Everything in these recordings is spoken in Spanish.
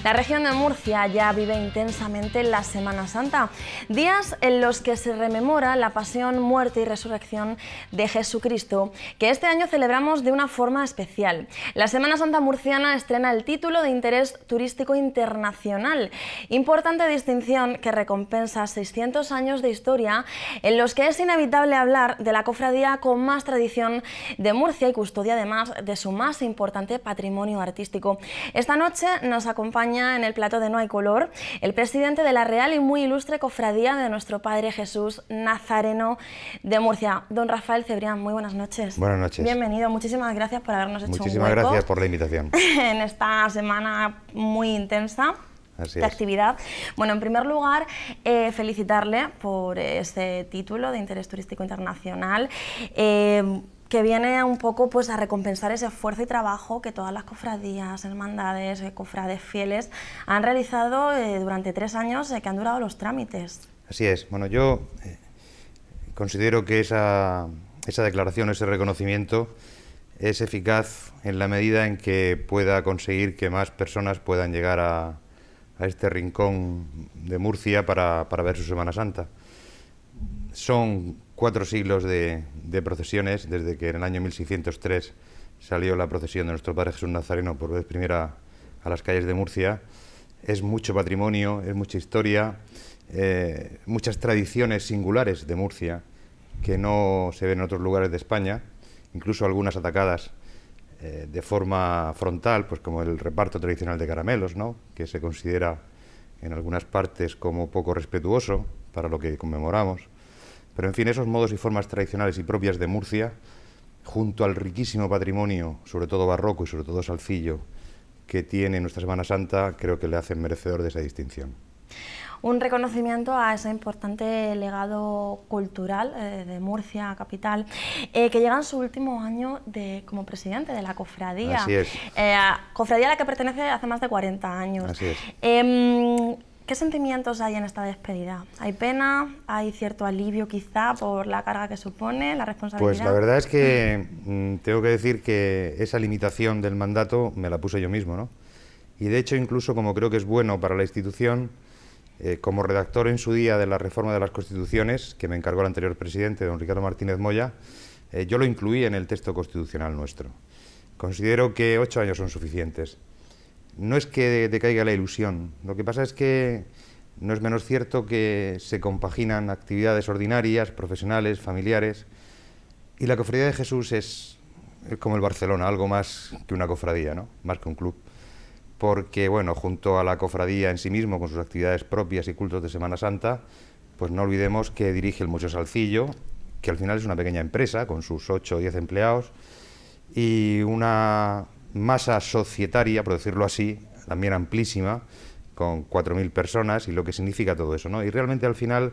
La región de Murcia ya vive intensamente la Semana Santa, días en los que se rememora la pasión, muerte y resurrección de Jesucristo, que este año celebramos de una forma especial. La Semana Santa murciana estrena el título de Interés Turístico Internacional, importante distinción que recompensa 600 años de historia en los que es inevitable hablar de la cofradía con más tradición de Murcia y custodia además de su más importante patrimonio artístico. Esta noche nos acompaña en el plató de No hay color el presidente de la Real y muy ilustre cofradía de nuestro Padre Jesús Nazareno de Murcia, don Rafael Cebrián. Muy buenas noches. Buenas noches. Bienvenido, muchísimas gracias por habernos hecho un hueco. Muchísimas gracias por la invitación. En esta semana muy intensa de actividad. Bueno, en primer lugar, felicitarle por ese título de Interés Turístico Internacional, que viene un poco pues a recompensar ese esfuerzo y trabajo que todas las cofradías, hermandades, cofrades fieles han realizado durante 3 años que han durado los trámites. Así es. Bueno, yo considero que esa declaración, ese reconocimiento es eficaz en la medida en que pueda conseguir que más personas puedan llegar a este rincón de Murcia para ver su Semana Santa. Son 4 siglos de procesiones, desde que en el año 1603 salió la procesión de nuestro Padre Jesús Nazareno por vez primera a las calles de Murcia. Es mucho patrimonio, es mucha historia, muchas tradiciones singulares de Murcia que no se ven en otros lugares de España, incluso algunas atacadas de forma frontal, pues como el reparto tradicional de caramelos, ¿no?, que se considera en algunas partes como poco respetuoso para lo que conmemoramos. Pero en fin, esos modos y formas tradicionales y propias de Murcia, junto al riquísimo patrimonio, sobre todo barroco y sobre todo salcillo, que tiene nuestra Semana Santa, creo que le hacen merecedor de esa distinción. Un reconocimiento a ese importante legado cultural de Murcia, capital, que llega en su último año como presidente de la cofradía. Así es. Cofradía a la que pertenece hace más de 40 años. Así es. ¿Qué sentimientos hay en esta despedida? ¿Hay pena? ¿Hay cierto alivio quizá por la carga que supone, la responsabilidad? Pues la verdad es que tengo que decir que esa limitación del mandato me la puse yo mismo, ¿no? Y de hecho, incluso como creo que es bueno para la institución, como redactor en su día de la reforma de las Constituciones, que me encargó el anterior presidente, don Ricardo Martínez Moya, yo lo incluí en el texto constitucional nuestro. Considero que 8 años son suficientes. No es que decaiga la ilusión, lo que pasa es que no es menos cierto que se compaginan actividades ordinarias, profesionales, familiares, y la Cofradía de Jesús es como el Barcelona, algo más que una cofradía, ¿no?, más que un club. Porque, bueno, junto a la cofradía en sí mismo, con sus actividades propias y cultos de Semana Santa, pues no olvidemos que dirige el Museo Salcillo, que al final es una pequeña empresa, con sus 8 o 10 empleados, y una masa societaria, por decirlo así, también amplísima, con 4.000 personas, y lo que significa todo eso, ¿no? Y realmente al final,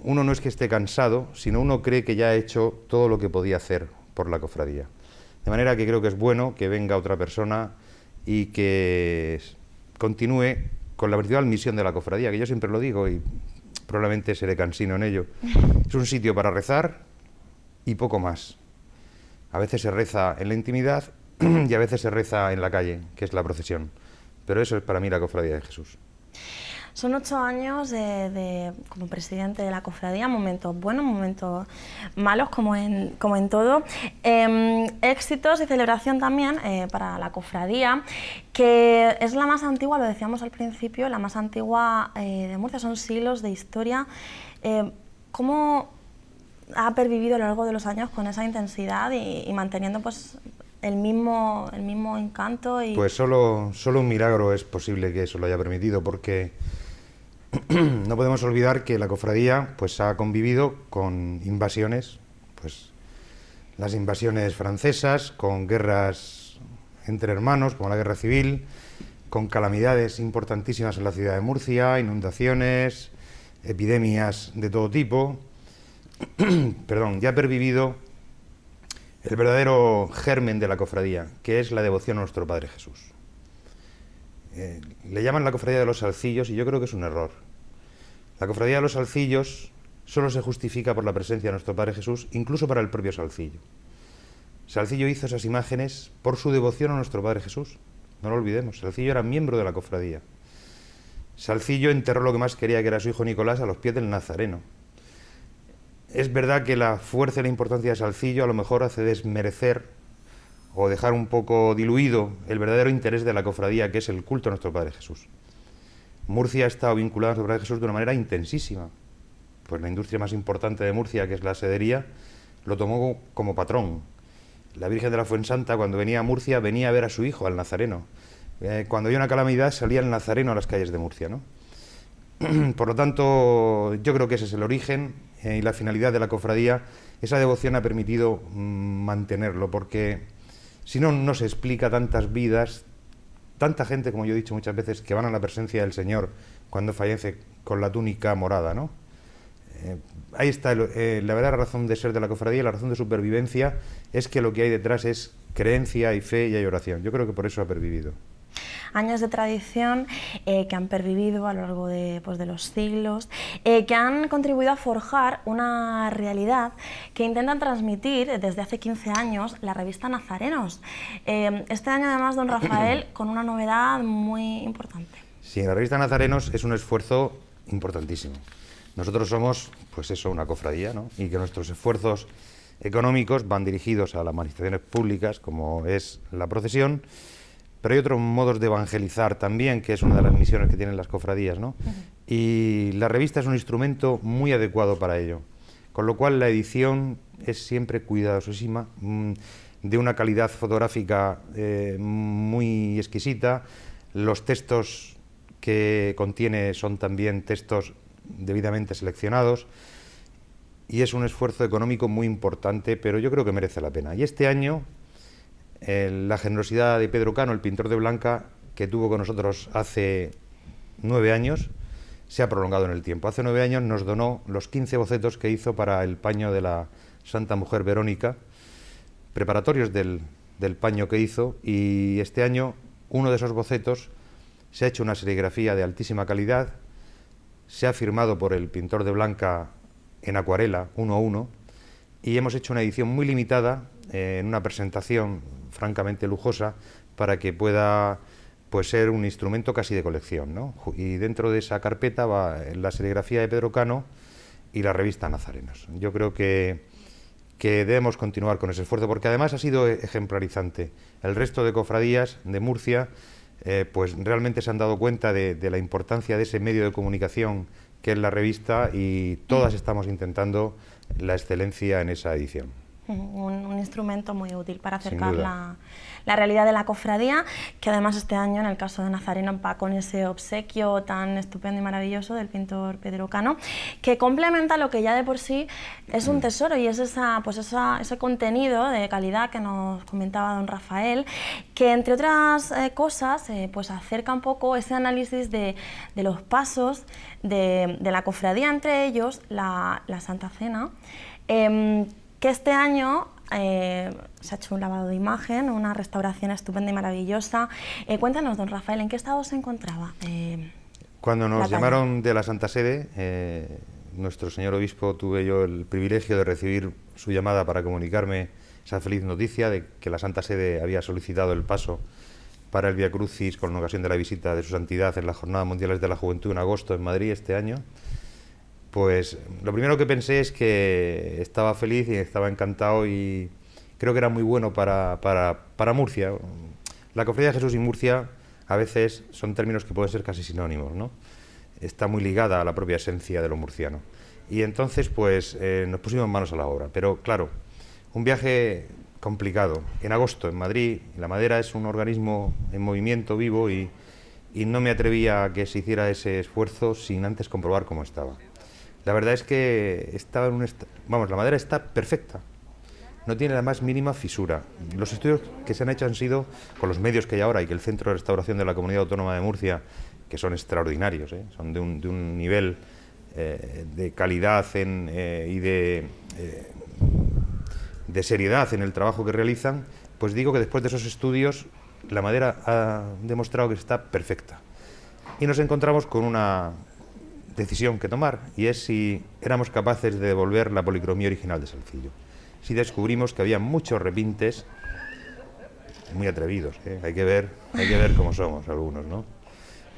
uno no es que esté cansado, sino uno cree que ya ha hecho todo lo que podía hacer por la cofradía. De manera que creo que es bueno que venga otra persona y que continúe con la principal misión de la cofradía, que yo siempre lo digo y probablemente seré cansino en ello. Es un sitio para rezar y poco más. A veces se reza en la intimidad y a veces se reza en la calle, que es la procesión. Pero eso es para mí la Cofradía de Jesús. Son 8 años como presidente de la cofradía, momentos buenos, momentos malos, como en todo. Éxitos y celebración también para la cofradía, que es la más antigua, lo decíamos al principio, la más antigua de Murcia, son siglos de historia. ¿Cómo ha pervivido a lo largo de los años con esa intensidad y manteniendo pues el mismo encanto? Pues solo un milagro es posible que eso lo haya permitido, porque no podemos olvidar que la cofradía pues ha convivido con invasiones, pues las invasiones francesas, con guerras entre hermanos, como la Guerra Civil, con calamidades importantísimas en la ciudad de Murcia, inundaciones, epidemias de todo tipo. Perdón, ya ha pervivido el verdadero germen de la cofradía, que es la devoción a nuestro Padre Jesús. Le llaman la Cofradía de los Salcillos y yo creo que es un error. La Cofradía de los Salcillos solo se justifica por la presencia de nuestro Padre Jesús, incluso para el propio Salcillo. Salcillo hizo esas imágenes por su devoción a nuestro Padre Jesús. no lo olvidemos. Salcillo era miembro de la cofradía. Salcillo enterró lo que más quería, que era su hijo Nicolás, a los pies del Nazareno. Es verdad que la fuerza y la importancia de Salcillo a lo mejor hace desmerecer o dejar un poco diluido el verdadero interés de la cofradía, que es el culto a nuestro Padre Jesús. Murcia ha estado vinculada a nuestro Padre Jesús de una manera intensísima. Pues la industria más importante de Murcia, que es la sedería, lo tomó como patrón. La Virgen de la Fuensanta, cuando venía a Murcia, venía a ver a su hijo, al Nazareno. Cuando había una calamidad, salía el Nazareno a las calles de Murcia, ¿no? Por lo tanto, yo creo que ese es el origen y la finalidad de la cofradía. Esa devoción ha permitido mantenerlo, porque si no, no se explica tantas vidas, tanta gente, como yo he dicho muchas veces, que van a la presencia del Señor cuando fallece con la túnica morada, ¿no? Ahí está la verdadera razón de ser de la cofradía, la razón de supervivencia es que lo que hay detrás es creencia, hay fe y hay oración. Yo creo que por eso ha pervivido. Años de tradición que han pervivido a lo largo de los siglos, que han contribuido a forjar una realidad que intentan transmitir desde hace 15 años la revista Nazarenos. Este año además, don Rafael, con una novedad muy importante. Sí, la revista Nazarenos es un esfuerzo importantísimo. Nosotros somos, pues eso, una cofradía, ¿no? Y que nuestros esfuerzos económicos van dirigidos a las manifestaciones públicas, como es la procesión, pero hay otros modos de evangelizar también, que es una de las misiones que tienen las cofradías, ¿no? Y la revista es un instrumento muy adecuado para ello, con lo cual la edición es siempre cuidadosísima, de una calidad fotográfica muy exquisita. Los textos que contiene son también textos debidamente seleccionados, y es un esfuerzo económico muy importante, pero yo creo que merece la pena. Y este año la generosidad de Pedro Cano, el pintor de Blanca, que tuvo con nosotros hace 9 años, se ha prolongado en el tiempo. Hace 9 años nos donó los 15 bocetos que hizo para el paño de la Santa Mujer Verónica, preparatorios del paño que hizo, y este año uno de esos bocetos se ha hecho una serigrafía de altísima calidad, se ha firmado por el pintor de Blanca en acuarela, 1 a 1, y hemos hecho una edición muy limitada, en una presentación francamente lujosa, para que pueda, pues, ser un instrumento casi de colección, ¿no? Y dentro de esa carpeta va la serigrafía de Pedro Cano y la revista Nazarenos. Yo creo que debemos continuar con ese esfuerzo, porque además ha sido ejemplarizante. El resto de cofradías de Murcia pues realmente se han dado cuenta de la importancia de ese medio de comunicación que es la revista, y todas estamos intentando la excelencia en esa edición. Un instrumento muy útil para acercar la realidad de la cofradía, que además este año, en el caso de Nazareno, va con ese obsequio tan estupendo y maravilloso del pintor Pedro Cano, que complementa lo que ya de por sí es un tesoro, y es ese contenido de calidad que nos comentaba don Rafael, que entre otras cosas pues acerca un poco ese análisis de los pasos de la cofradía, entre ellos la Santa Cena, que este año se ha hecho un lavado de imagen, una restauración estupenda y maravillosa. Cuéntanos, don Rafael, ¿en qué estado se encontraba? Cuando nos llamaron de la Santa Sede, nuestro señor obispo, tuve yo el privilegio de recibir su llamada para comunicarme esa feliz noticia de que la Santa Sede había solicitado el paso para el Vía Crucis con ocasión de la visita de su santidad en las Jornadas Mundiales de la Juventud en agosto en Madrid este año. Pues lo primero que pensé es que estaba feliz y estaba encantado, y creo que era muy bueno para Murcia. La Cofradía de Jesús y Murcia a veces son términos que pueden ser casi sinónimos, ¿no? Está muy ligada a la propia esencia de lo murciano. Y entonces pues nos pusimos manos a la obra. Pero claro, un viaje complicado. En agosto en Madrid, La Madera es un organismo en movimiento vivo, y no me atrevía a que se hiciera ese esfuerzo sin antes comprobar cómo estaba. La verdad es que estaba en La Madera está perfecta, no tiene la más mínima fisura. Los estudios que se han hecho han sido con los medios que hay ahora, y que el Centro de Restauración de la Comunidad Autónoma de Murcia, que son extraordinarios, son de un nivel de calidad y de seriedad en el trabajo que realizan, pues digo que después de esos estudios La Madera ha demostrado que está perfecta. Y nos encontramos con una decisión que tomar, y es si éramos capaces de devolver la policromía original de Salcillo. Si descubrimos que había muchos repintes muy atrevidos, ¿eh? Hay que ver cómo somos algunos, ¿no?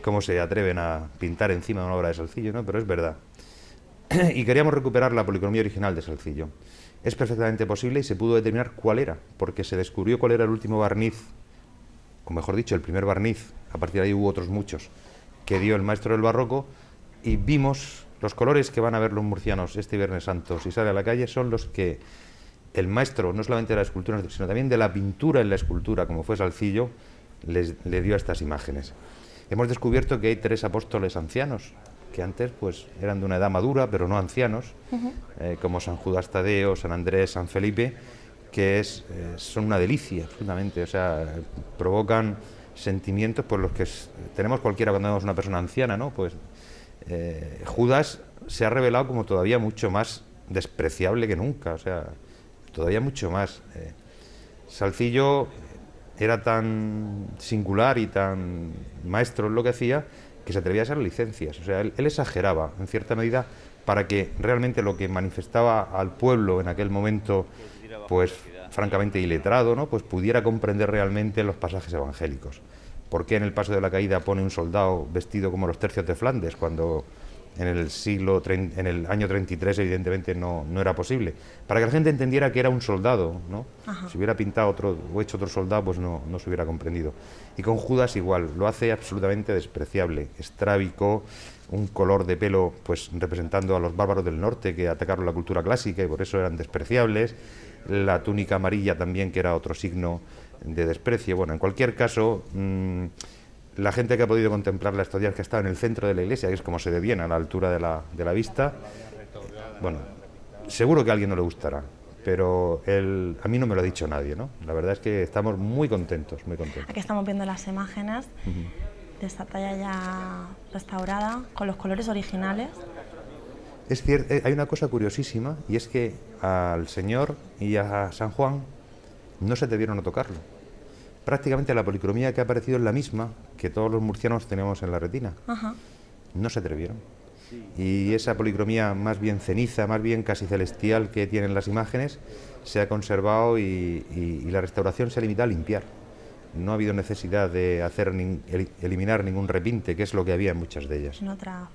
Cómo se atreven a pintar encima de una obra de Salcillo, ¿no? Pero es verdad. Y queríamos recuperar la policromía original de Salcillo. Es perfectamente posible y se pudo determinar cuál era, porque se descubrió cuál era el último barniz, o mejor dicho, el primer barniz, a partir de ahí hubo otros muchos, que dio el maestro del barroco, y vimos los colores que van a ver los murcianos este Viernes Santo si sale a la calle, son los que el maestro, no solamente de la escultura, sino también de la pintura en la escultura, como fue Salcillo, le dio a estas imágenes. Hemos descubierto que hay 3 apóstoles ancianos, que antes pues eran de una edad madura, pero no ancianos, como San Judas Tadeo, San Andrés, San Felipe, que son una delicia, absolutamente, o sea, provocan sentimientos por los que tenemos cualquiera cuando vemos una persona anciana, ¿no? Pues Judas se ha revelado como todavía mucho más despreciable que nunca, o sea, todavía mucho más. Salcillo era tan singular y tan maestro en lo que hacía que se atrevía a hacer licencias, o sea, él exageraba en cierta medida para que realmente lo que manifestaba al pueblo en aquel momento, pues francamente iletrado, ¿no? Pues pudiera comprender realmente los pasajes evangélicos. ¿Por qué en el Paso de la Caída pone un soldado vestido como los tercios de Flandes cuando en el año 33 evidentemente no era posible? Para que la gente entendiera que era un soldado, ¿no? Si hubiera pintado o hecho otro soldado, pues no se hubiera comprendido. Y con Judas igual, lo hace absolutamente despreciable, estrábico, un color de pelo pues representando a los bárbaros del norte que atacaron la cultura clásica y por eso eran despreciables, la túnica amarilla también, que era otro signo de desprecio. Bueno, en cualquier caso, la gente que ha podido contemplar la historia, que ha estado en el centro de la iglesia, que es como se ve bien, a la altura de la vista, bueno, seguro que a alguien no le gustará, pero a mí no me lo ha dicho nadie, ¿no? La verdad es que estamos muy contentos, muy contentos. Aquí estamos viendo las imágenes de esta talla ya restaurada, con los colores originales. Es cierto, hay una cosa curiosísima, y es que al Señor y a San Juan no se atrevieron a tocarlo. Prácticamente la policromía que ha aparecido es la misma que todos los murcianos tenemos en la retina. No se atrevieron. Y esa policromía más bien ceniza, más bien casi celestial que tienen las imágenes, se ha conservado y la restauración se ha limitado a limpiar. No ha habido necesidad de eliminar ningún repinte, que es lo que había en muchas de ellas. En otras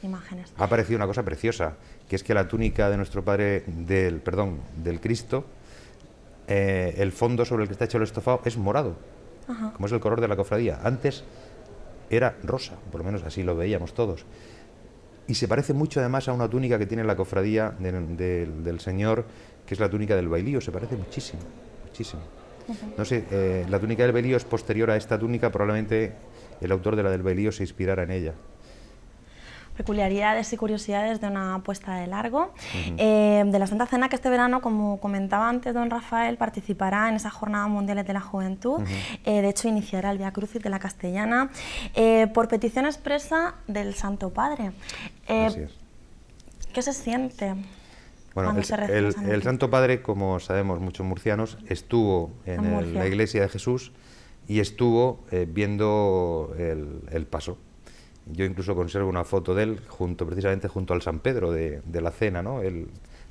imágenes. Ha aparecido una cosa preciosa, que es que la túnica de nuestro Padre, del Cristo, el fondo sobre el que está hecho el estofado es morado, como es el color de la cofradía. Antes era rosa, por lo menos así lo veíamos todos. Y se parece mucho además a una túnica que tiene la cofradía del Señor, que es la túnica del bailío, se parece muchísimo, muchísimo. No sé, la túnica del bailío es posterior a esta túnica, probablemente el autor de la del bailío se inspirara en ella. Peculiaridades y curiosidades de una puesta de largo. De la Santa Cena, que este verano, como comentaba antes don Rafael, participará en esas Jornadas Mundiales de la Juventud. De hecho, iniciará el Vía Crucis de la Castellana por petición expresa del Santo Padre. Así es. ¿Qué se siente? Bueno, el Santo Padre, como sabemos muchos murcianos, estuvo en la iglesia de Jesús y estuvo viendo el paso. Yo incluso conservo una foto de él precisamente junto al San Pedro de la cena, ¿no? El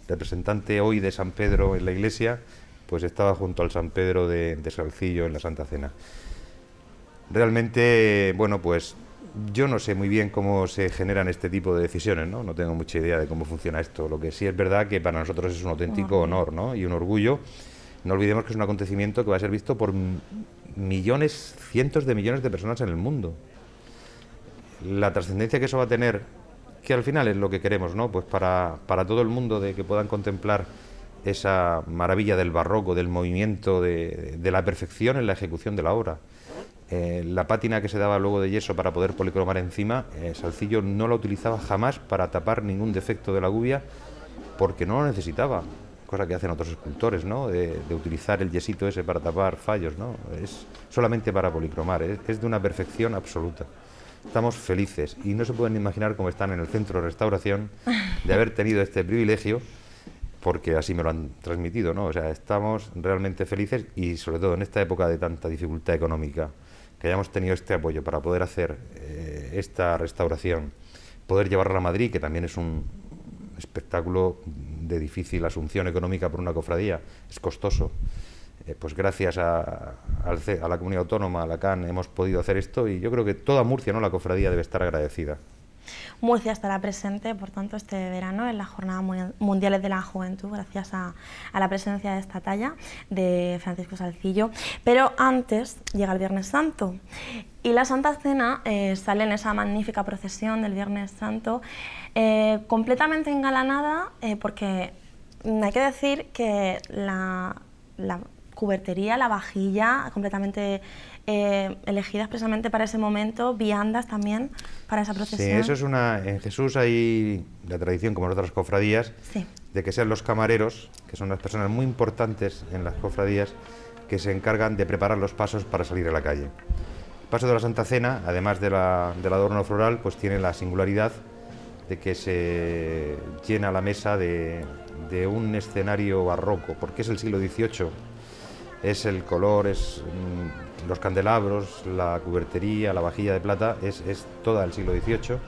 representante hoy de San Pedro en la iglesia, pues estaba junto al San Pedro de Salcillo en la Santa Cena. Realmente, bueno, pues yo no sé muy bien cómo se generan este tipo de decisiones, ¿no? No tengo mucha idea de cómo funciona esto. Lo que sí es verdad que para nosotros es un auténtico honor, ¿no? Y un orgullo. No olvidemos que es un acontecimiento que va a ser visto por millones, cientos de millones de personas en el mundo. La trascendencia que eso va a tener, que al final es lo que queremos, ¿no? Pues para todo el mundo, de que puedan contemplar esa maravilla del barroco, del movimiento, de la perfección en la ejecución de la obra. La pátina que se daba luego de yeso para poder policromar encima, Salcillo no la utilizaba jamás para tapar ningún defecto de la gubia, porque no lo necesitaba, cosa que hacen otros escultores, ¿no? De utilizar el yesito ese para tapar fallos, ¿no? Es solamente para policromar, es de una perfección absoluta. Estamos felices y no se pueden imaginar cómo están en el centro de restauración de haber tenido este privilegio, porque así me lo han transmitido, ¿no? O sea, estamos realmente felices y sobre todo en esta época de tanta dificultad económica, que hayamos tenido este apoyo para poder hacer esta restauración, poder llevarla a Madrid, que también es un espectáculo de difícil asunción económica por una cofradía, es costoso. pues gracias a la comunidad autónoma, a la CAN, hemos podido hacer esto, y yo creo que toda Murcia, ¿no?, la cofradía, debe estar agradecida. Murcia estará presente, por tanto, este verano en las Jornadas Mundiales de la Juventud, gracias a la presencia de esta talla de Francisco Salcillo. Pero antes llega el Viernes Santo y la Santa Cena sale en esa magnífica procesión del Viernes Santo, completamente engalanada, porque hay que decir que la cubertería, la vajilla, completamente elegidas precisamente para ese momento, viandas también para esa procesión. Sí, eso es en Jesús hay la tradición, como en otras cofradías, sí, de que sean los camareros, que son las personas muy importantes en las cofradías, que se encargan de preparar los pasos para salir a la calle. El paso de la Santa Cena, además del adorno floral, pues tiene la singularidad de que se llena la mesa de un escenario barroco, porque es el siglo XVIII. Es el color, es los candelabros, la cubertería, la vajilla de plata, es toda del siglo XVIII.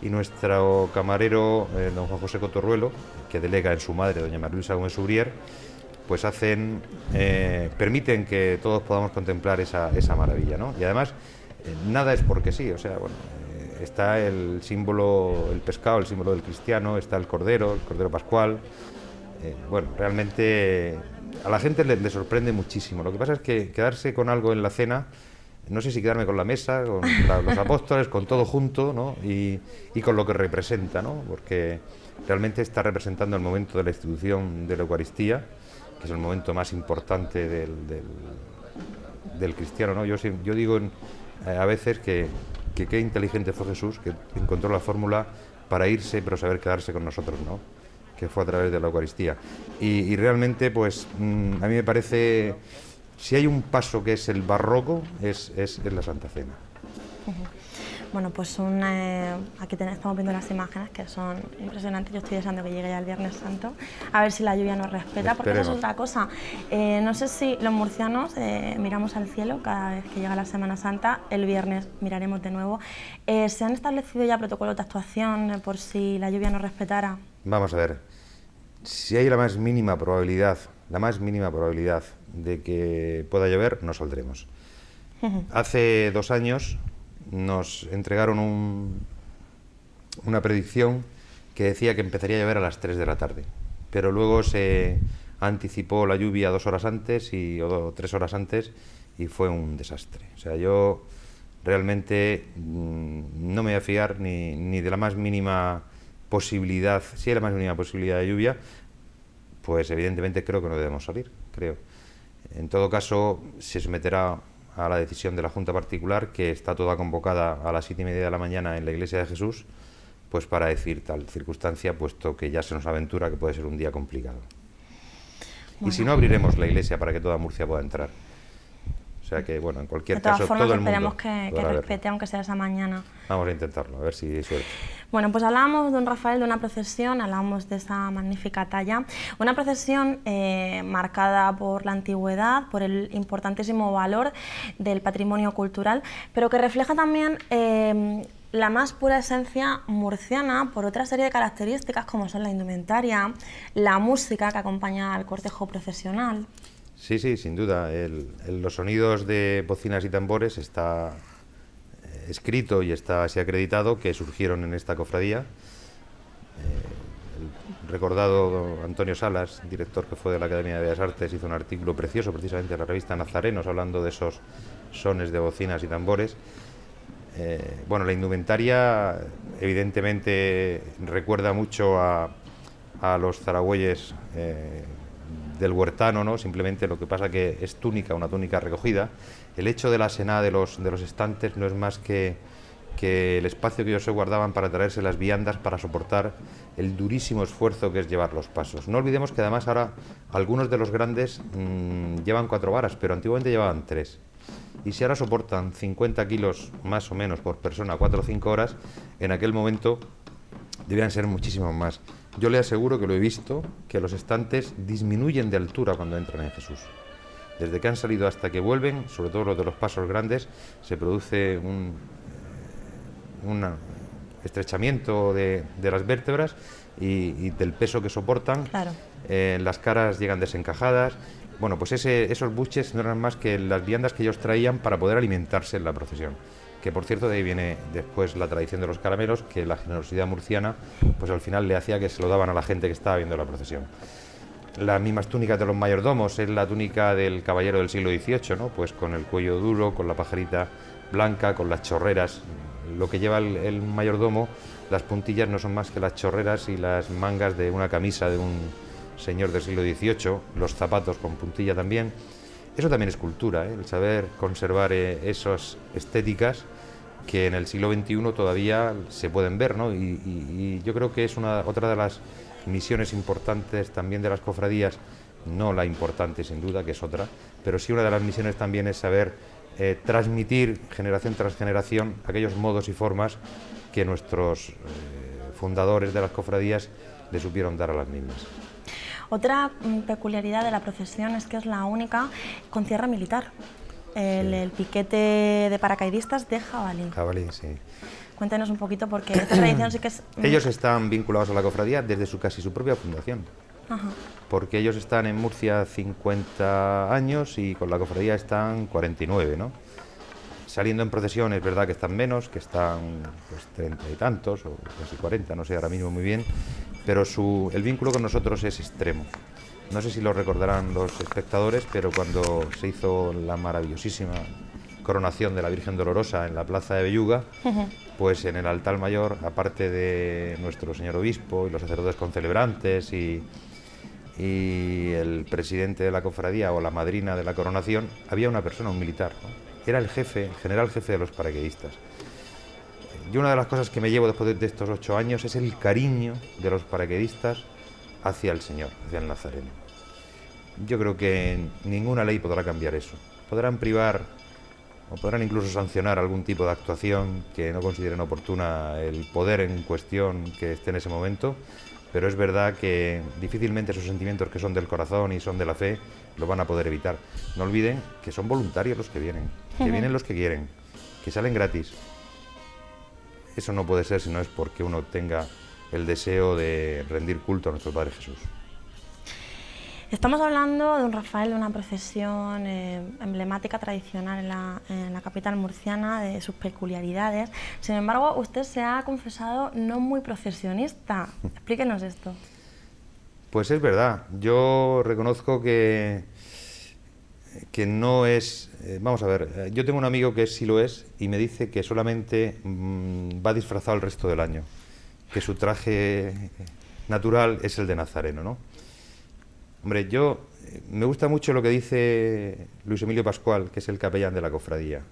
Y nuestro camarero, don Juan José Cotorruelo, que delega en su madre, doña María Luisa Gómez Subrier, pues permiten que todos podamos contemplar esa maravilla, ¿no? Y además, nada es porque sí, o sea, bueno, está el símbolo, el pescado, el símbolo del cristiano, está el cordero pascual. Bueno, realmente a la gente le sorprende muchísimo. Lo que pasa es que quedarse con algo en la cena, no sé si quedarme con la mesa, con los apóstoles, con todo junto, ¿no? Y con lo que representa, ¿no? Porque realmente está representando el momento de la institución de la Eucaristía, que es el momento más importante del cristiano, ¿no? Yo digo a veces que qué inteligente fue Jesús, que encontró la fórmula para irse pero saber quedarse con nosotros, ¿no?, que fue a través de la Eucaristía. Y realmente, pues, a mí me parece, si hay un paso que es el barroco, es la Santa Cena. Bueno, pues aquí estamos viendo las imágenes que son impresionantes. Yo estoy deseando que llegue ya el Viernes Santo, a ver si la lluvia nos respeta, porque eso es otra cosa. No sé si los murcianos miramos al cielo cada vez que llega la Semana Santa, el viernes miraremos de nuevo. ¿Se han establecido ya protocolos de actuación por si la lluvia nos respetara? Vamos a ver, si hay la más mínima probabilidad de que pueda llover, no saldremos. Hace 2 años nos entregaron una predicción que decía que empezaría a llover a las 3 de la tarde, pero luego se anticipó la lluvia 2 horas antes o 3 horas antes, y fue un desastre. O sea, yo realmente no me voy a fiar ni de la más mínima posibilidad. Si hay la más mínima posibilidad de lluvia, pues evidentemente creo que no debemos salir, creo. En todo caso, se someterá a la decisión de la Junta Particular, que está toda convocada a las 7:30 de la mañana en la Iglesia de Jesús, pues para decir tal circunstancia, puesto que ya se nos aventura que puede ser un día complicado. Bueno. Y si no, abriremos la iglesia para que toda Murcia pueda entrar. O sea que, bueno, en cualquier caso, todo el mundo. Esperemos que respete, aunque sea esa mañana. Vamos a intentarlo, a ver si hay suerte. Bueno, pues hablábamos, don Rafael, de una procesión, hablábamos de esa magnífica talla. Una procesión marcada por la antigüedad, por el importantísimo valor del patrimonio cultural, pero que refleja también la más pura esencia murciana por otra serie de características, como son la indumentaria, la música que acompaña al cortejo procesional. Sí, sin duda. Los sonidos de bocinas y tambores está escrito y está así acreditado que surgieron en esta cofradía. El recordado Antonio Salas, director que fue de la Academia de Bellas Artes, hizo un artículo precioso precisamente en la revista Nazarenos hablando de esos sones de bocinas y tambores. Bueno, la indumentaria evidentemente recuerda mucho a los zaragüeyes del huertano, ¿no? Simplemente lo que pasa que es una túnica recogida. El hecho de la senada de los estantes no es más que el espacio que ellos se guardaban para traerse las viandas para soportar el durísimo esfuerzo que es llevar los pasos. No olvidemos que además ahora algunos de los grandes llevan 4 varas, pero antiguamente llevaban 3. Y si ahora soportan 50 kilos más o menos por persona 4 o 5 horas, en aquel momento debían ser muchísimo más. Yo le aseguro que lo he visto, que los estantes disminuyen de altura cuando entran en Jesús. Desde que han salido hasta que vuelven, sobre todo los de los pasos grandes, se produce un estrechamiento de las vértebras y del peso que soportan. Claro. Las caras llegan desencajadas Bueno, pues esos buches no eran más que las viandas que ellos traían para poder alimentarse en la procesión. Que por cierto, de ahí viene después la tradición de los caramelos, que la generosidad murciana pues al final le hacía que se lo daban a la gente que estaba viendo la procesión. Las mismas túnicas de los mayordomos, es la túnica del caballero del siglo XVIII, ¿no? Pues con el cuello duro, con la pajarita blanca, con las chorreras. Lo que lleva el mayordomo, las puntillas no son más que las chorreras y las mangas de una camisa de un señor del siglo XVIII, los zapatos con puntilla también. Eso también es cultura, el saber conservar esas estéticas que en el siglo XXI todavía se pueden ver, ¿no? Y yo creo que es otra de las misiones importantes también de las cofradías, no la importante sin duda, que es otra, pero sí una de las misiones también es saber transmitir generación tras generación aquellos modos y formas que nuestros fundadores de las cofradías le supieron dar a las mismas. Otra peculiaridad de la procesión es que es la única con cierre militar, el piquete de paracaidistas de jabalí. Jabalí, sí. Cuéntenos un poquito, porque esta tradición sí que es... Ellos están vinculados a la cofradía desde casi su propia fundación. Ajá. Porque ellos están en Murcia 50 años y con la cofradía están 49, ¿no? Saliendo en procesión es verdad que están menos, que están pues 30 y tantos, o casi 40, no sé ahora mismo muy bien, pero el vínculo con nosotros es extremo. No sé si lo recordarán los espectadores, pero cuando se hizo la maravillosísima coronación de la Virgen Dolorosa en la plaza de Belluga, pues en el altar mayor, aparte de nuestro señor obispo y los sacerdotes concelebrantes y el presidente de la cofradía o la madrina de la coronación, había una persona, un militar, ¿no? Era el jefe, el general jefe de los paracaidistas. Y una de las cosas que me llevo después de estos 8 años es el cariño de los paracaidistas hacia el Señor, hacia el Nazareno. Yo creo que ninguna ley podrá cambiar eso. Podrán privar o podrán incluso sancionar algún tipo de actuación que no consideren oportuna el poder en cuestión que esté en ese momento, pero es verdad que difícilmente esos sentimientos que son del corazón y son de la fe lo van a poder evitar. No olviden que son voluntarios los que vienen los que quieren, que salen gratis. Eso no puede ser si no es porque uno tenga el deseo de rendir culto a nuestro Padre Jesús. Estamos hablando de un Rafael, de una procesión emblemática, tradicional en la capital murciana, de sus peculiaridades. Sin embargo, usted se ha confesado no muy procesionista. Explíquenos esto. Pues es verdad. Yo reconozco que no es... vamos a ver, yo tengo un amigo que sí lo es y me dice que solamente va disfrazado el resto del año, que su traje natural es el de nazareno, ¿no? Hombre, me gusta mucho lo que dice Luis Emilio Pascual, que es el capellán de la cofradía.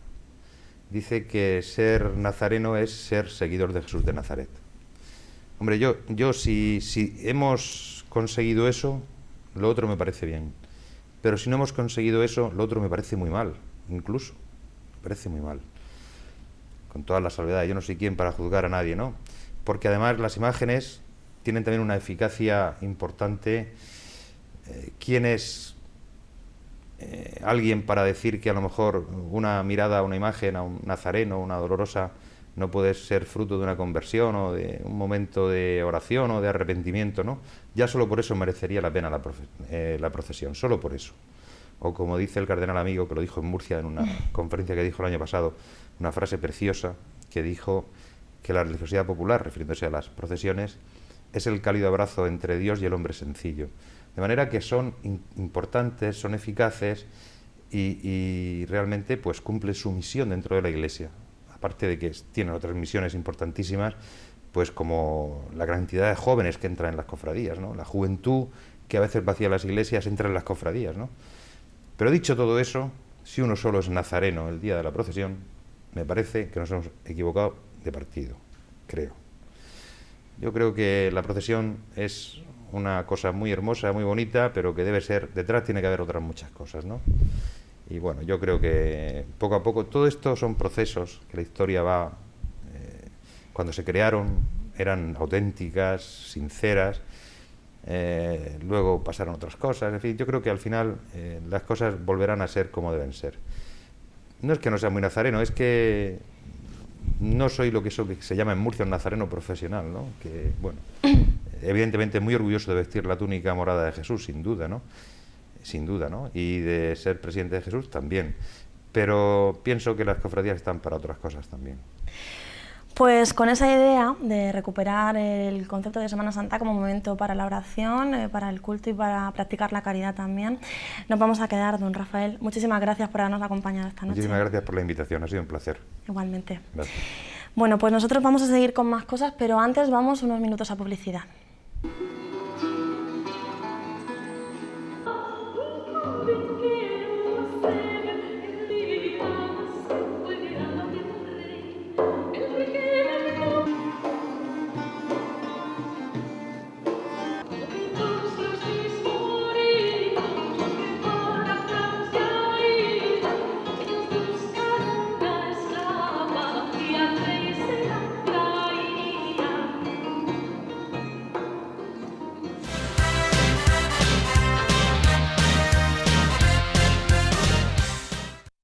Dice que ser nazareno es ser seguidor de Jesús de Nazaret. Hombre, yo si hemos conseguido eso, lo otro me parece bien. Pero si no hemos conseguido eso, lo otro me parece muy mal, incluso. Me parece muy mal. Con todas las salvedades, yo no soy quien para juzgar a nadie, ¿no? Porque además las imágenes tienen también una eficacia importante. ¿Quién es alguien para decir que a lo mejor una mirada, una imagen a un nazareno, una dolorosa, no puede ser fruto de una conversión o de un momento de oración o de arrepentimiento, ¿no? Ya solo por eso merecería la pena la procesión, solo por eso. O como dice el cardenal amigo, que lo dijo en Murcia en una conferencia que dijo el año pasado, una frase preciosa que dijo que la religiosidad popular, refiriéndose a las procesiones, es el cálido abrazo entre Dios y el hombre sencillo. De manera que son importantes, son eficaces y realmente pues cumplen su misión dentro de la Iglesia. Aparte de que tienen otras misiones importantísimas, pues como la gran cantidad de jóvenes que entran en las cofradías, ¿no? La juventud que a veces vacía las iglesias entra en las cofradías, ¿no? Pero dicho todo eso, si uno solo es nazareno el día de la procesión, me parece que nos hemos equivocado de partido, creo. Yo creo que la procesión es una cosa muy hermosa, muy bonita, pero que debe ser, detrás tiene que haber otras muchas cosas, ¿no? Y bueno, yo creo que poco a poco, todo esto son procesos que la historia va, cuando se crearon eran auténticas, sinceras, luego pasaron otras cosas, en fin, yo creo que al final las cosas volverán a ser como deben ser. No es que no sea muy nazareno, es que no soy lo que se llama en Murcia un nazareno profesional, ¿no? Que, bueno, evidentemente muy orgulloso de vestir la túnica morada de Jesús, sin duda, ¿no? sin duda, ¿no? Y de ser presidente de Jesús también. Pero pienso que las cofradías están para otras cosas también. Pues con esa idea de recuperar el concepto de Semana Santa como momento para la oración, para el culto y para practicar la caridad también, nos vamos a quedar, don Rafael. Muchísimas gracias por habernos acompañado esta noche. Muchísimas gracias por la invitación, ha sido un placer. Igualmente. Gracias. Bueno, pues nosotros vamos a seguir con más cosas, pero antes vamos unos minutos a publicidad.